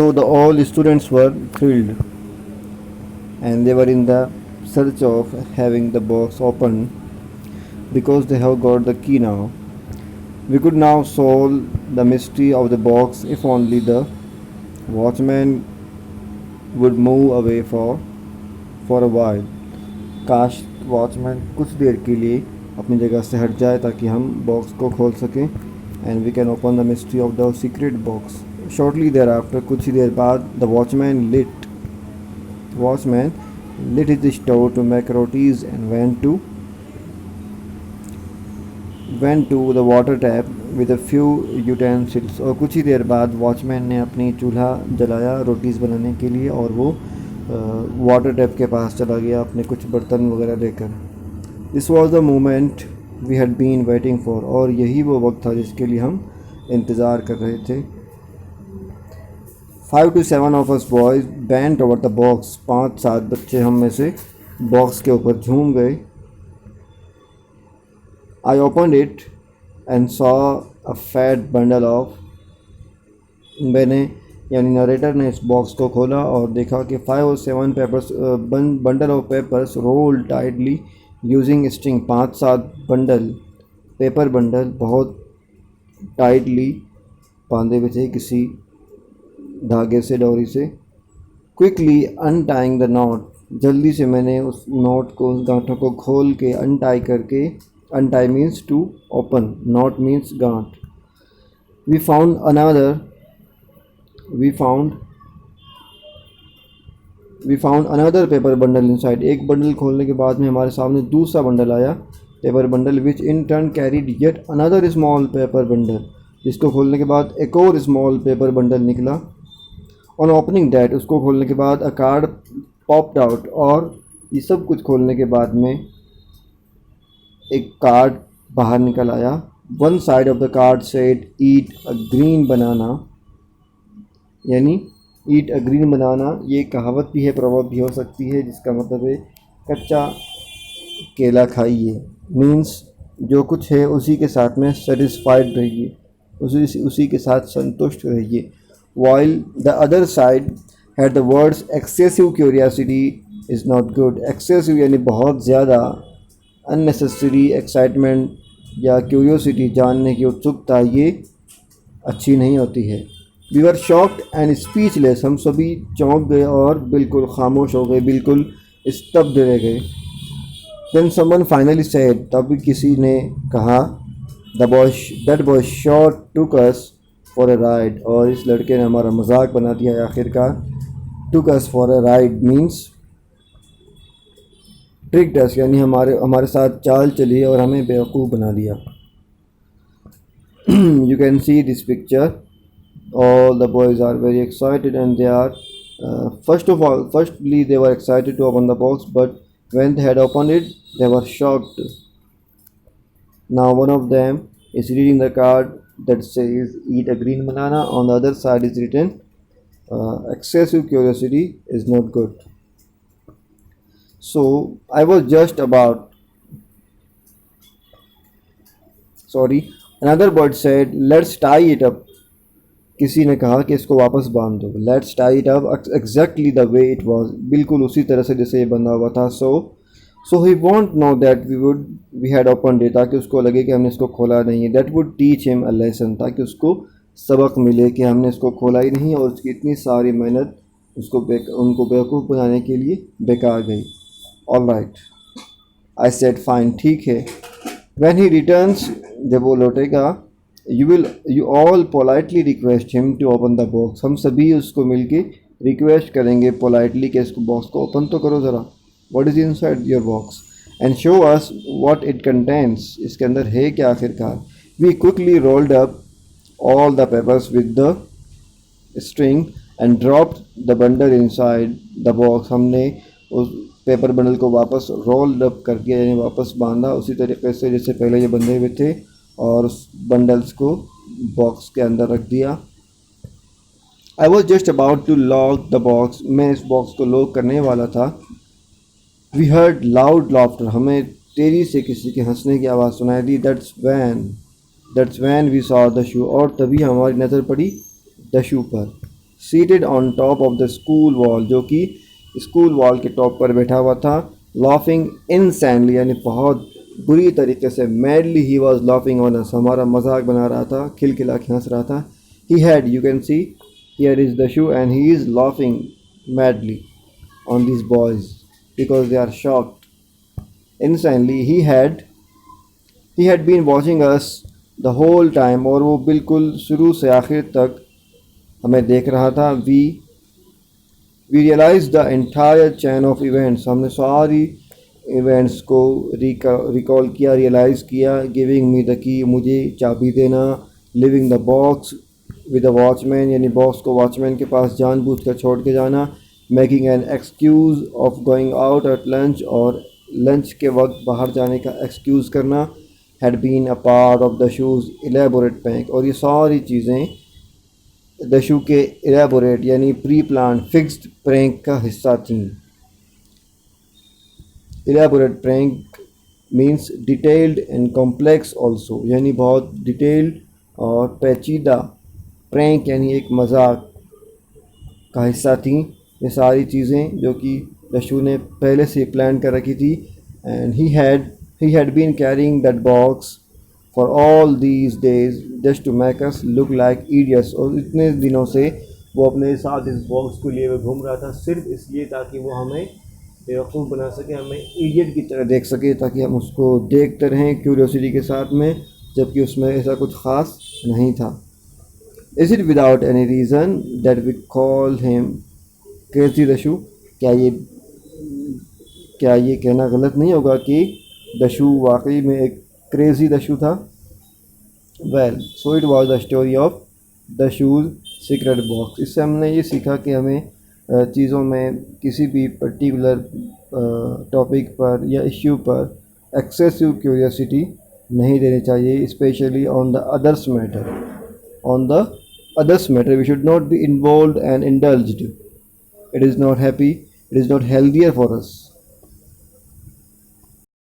So the all students were thrilled and they were in the search of having the box open because they have got the key now. We could now solve the mystery of the box if only the watchman would move away for a while. काश watchman कुछ देर के लिए अपनी जगह से हट जाए ताकि हम बॉक्स को खोल सकें and we can open the mystery of the secret box. Shortly thereafter कुछ ही देर बाद the watchman lit his stove to make rotis and went to the water tap with a few utensils. और कुछ ही देर बाद watchman ने अपनी चूल्हा जलाया रोटीज़ बनाने के लिए और वो वाटर टैप के पास चला गया अपने कुछ बर्तन वगैरह लेकर. This was the moment we had been waiting for. और यही वो वक्त था जिसके लिए हम इंतज़ार कर रहे थे. 5 to 7 of us boys bent over the box. 5-7 बच्चे हम में से बॉक्स के ऊपर झूम गए. I opened it and saw a fat bundle of. मैंने यानी नरेटर ने इस बॉक्स को खोला और देखा कि 5 और 7 papers bundle of papers roll tightly using string. 5-7 paper bundle बहुत टाइटली बांधे हुए थे किसी धागे से, डोरी से. Quickly untying the knot. जल्दी से मैंने उस नॉट को, उस गांठों को खोल के अनटाई करके. Untie means to open, knot means गांठ. We found another paper bundle inside. एक बंडल खोलने के बाद में हमारे सामने दूसरा बंडल आया, paper bundle, which in turn carried yet another small paper bundle. जिसको खोलने के बाद एक और स्मॉल पेपर बंडल निकला. ऑन ओपनिंग डैट, उसको खोलने के बाद अ कार्ड पॉप्ड आउट. और ये सब कुछ खोलने के बाद में एक कार्ड बाहर निकल आया. One side of the card said eat a green banana. यानी ईट अ ग्रीन बनाना ये कहावत भी है, प्रवर्ब भी हो सकती है, जिसका मतलब है कच्चा केला खाइए. मीन्स जो कुछ है उसी के साथ में सेटिस्फाइड रहिए, उसी के साथ संतुष्ट रहिए. while the other side had the words excessive curiosity is not good. excessive यानी बहुत ज़्यादा, unnecessary excitement या curiosity जानने की उत्सुकता ये अच्छी नहीं होती है. we were shocked and speechless. हम सभी चौंक गए और बिल्कुल खामोश हो गए, बिल्कुल स्तब्ध रह गए. then someone finally said, तभी किसी ने कहा, that boy sure took us for a ride. और इस लड़के ने हमारा मजाक बना दिया आखिरकार. Took us for a ride means tricked us, यानी हमारे साथ चाल चली और हमें बेवकूफ़ बना दिया. You can see this picture. All the boys are very excited and they are firstly they were excited to open the box, but when they had open it they were shocked. Now one of them is reading the card that says eat a green banana. On the other side is written excessive curiosity is not good. So I was just about sorry. Another bird said let's tie it up. किसी ने कहा कि इसको वापस बांध दो. Let's tie it up exactly the way it was. बिल्कुल उसी तरह से जैसे ये बंधा हुआ था. So he won't know that we had opened it. ताकि उसको लगे कि हमने इसको खोला नहीं है. That would teach him a lesson. ताकि उसको सबक मिले कि हमने इसको खोला ही नहीं और उसकी इतनी सारी मेहनत उनको बेवकूफ़ बनाने के लिए बेकार गई. All right, I said fine, ठीक है. When he returns, जब वो लौटेगा, you all politely request him to open the box. हम सभी उसको मिलके रिक्वेस्ट करेंगे पोलाइटली कि इसको बॉक्स को ओपन तो करो ज़रा. What is inside your box and show us what it contains. इसके अंदर है क्या आखिरकार. We quickly rolled up all the papers with the string and dropped the bundle inside the box. हमने उस पेपर बंडल को वापस रोल्ड अप कर दिया, यानी वापस बांधा उसी तरीके से जैसे पहले ये बंधे हुए थे, और उस बंडल्स को बॉक्स के अंदर रख दिया. I was just about to lock the box. मैं इस बॉक्स को लॉक करने वाला था. We heard loud laughter. हमें तेज़ी से किसी के हंसने की आवाज़ सुनाई दी. That's when we saw the shoe. और तभी हमारी नज़र पड़ी द शू पर. seated on top of the school wall, जो कि स्कूल वॉल के टॉप पर बैठा हुआ था, laughing insanely यानी बहुत बुरी तरीके से, madly he was laughing on us, हमारा मजाक बना रहा था, खिलखिला के हंस रहा था. He had, you can see, here is the shoe and he is laughing madly on these boys because they are shocked. Insanely he had been watching us the whole time, और वो बिल्कुल शुरू से आखिर तक हमें देख रहा था. We realized the entire chain of events, हमने सारी इवेंट्स को रिकॉल किया, रियलाइज़ किया. गिविंग मी द की, मुझे चाबी देना. Leaving the box with the watchman, यानी बॉक्स को वॉचमैन के पास जानबूझकर छोड़ के जाना. Making an excuse of going out at lunch, और लंच के वक्त बाहर जाने का एक्सक्यूज़ करना. Had been a part of Dashu's elaborate prank, और ये सारी चीज़ें द शू के एलेबोरेट यानी प्री प्लान फिक्स्ड प्रैंक का हिस्सा थीं. Elaborate prank means detailed and complex also, यानी बहुत डिटेल्ड और पेचीदा. प्रैंक यानी एक मजाक का हिस्सा थी ये सारी चीज़ें जो कि दशू ने पहले से प्लान कर रखी थी. And he had been carrying that box for all these days just to make us look like idiots, और इतने दिनों से वो अपने साथ इस बॉक्स को लिए हुए घूम रहा था सिर्फ इसलिए ताकि वो हमें बेवकूफ़ बना सके, हमें इडियट की तरह देख सके, ताकि हम उसको देखते रहें क्यूरियोसिटी के साथ में, जबकि उसमें ऐसा कुछ ख़ास नहीं था. Is it without any reason that we call him crazy Dashu, क्या ये कहना गलत नहीं होगा कि दशू वाकई में एक क्रेज़ी दशू था. Well, so it was the story of Dashu's secret box. इससे हमने ये सीखा कि हमें चीज़ों में किसी भी पर्टिकुलर टॉपिक पर या इश्यू पर एक्सेसिव क्यूरियोसिटी नहीं देनी चाहिए, specially on the others matter. We should not be involved and indulged. It is not happy, it is not healthier for us.